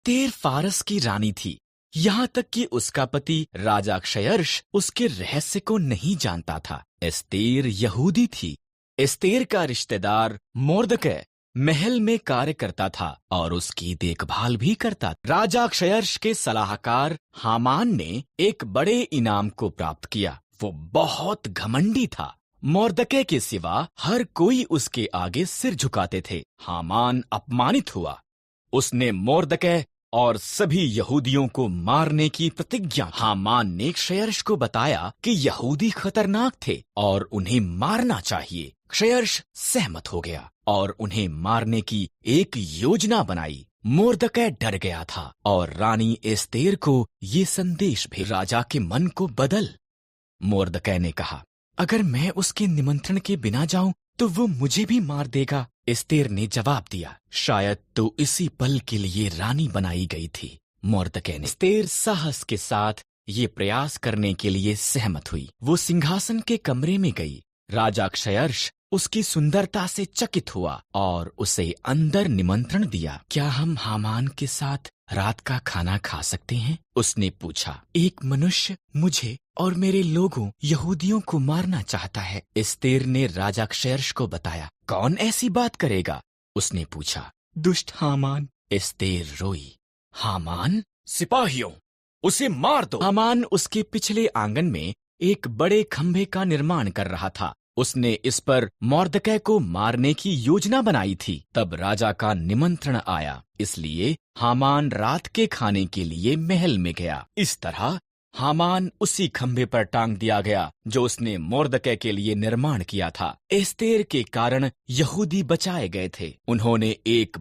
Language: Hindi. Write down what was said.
एस्तेर फारस की रानी थी, यहाँ तक कि उसका पति राजा क्षयर्ष उसके रहस्य को नहीं जानता था। एस्तेर यहूदी थी। एस्तेर का रिश्तेदार मोर्दकै महल में कार्य करता था और उसकी देखभाल भी करता। राजा क्षयर्ष के सलाहकार हामान ने एक बड़े इनाम को प्राप्त किया। वो बहुत घमंडी था। मोर्दकै के सिवा हर कोई उसके आगे सिर झुकाते थे। हामान अपमानित हुआ। उसने मोर्दकै और सभी यहूदियों को मारने की प्रतिज्ञा। हामान ने क्षयर्ष को बताया कि यहूदी खतरनाक थे और उन्हें मारना चाहिए। क्षयर्ष सहमत हो गया और उन्हें मारने की एक योजना बनाई। मोर्दकै डर गया था और रानी एस्तेर को ये संदेश भेज, राजा के मन को बदल। मोर्दकै ने कहा, अगर मैं उसके निमंत्रण के बिना जाऊं तो वो मुझे भी मार देगा। एस्तेर ने जवाब दिया, शायद तो इसी पल के लिए रानी बनाई गई थी। मोर्दकै ने एस्तेर साहस के साथ ये प्रयास करने के लिए सहमत हुई। वो सिंहासन के कमरे में गई। राजा क्षयर्ष उसकी सुंदरता से चकित हुआ और उसे अंदर निमंत्रण दिया। क्या हम हामान के साथ रात का खाना खा सकते हैं? उसने पूछा। एक मनुष्य मुझे और मेरे लोगों यहूदियों को मारना चाहता है। एस्तेर ने राजा क्षयर्ष को बताया। कौन ऐसी बात करेगा? उसने पूछा। दुष्ट हामान। एस्तेर रोई। हामान? सिपाहियों, उसे मार दो। हामान उसके पिछले आंगन में एक बड़े खंभे का निर्माण कर रहा था। उसने इस पर मोर्दकै को मारने की योजना बनाई थी। तब राजा का निमंत्रण आया, इसलिए हामान रात के खाने के लिए महल में गया। इस तरह हामान उसी खंभे पर टांग दिया गया जो उसने मोर्दकै के लिए निर्माण किया था। एस्तेर के कारण यहूदी बचाए गए थे। उन्होंने एक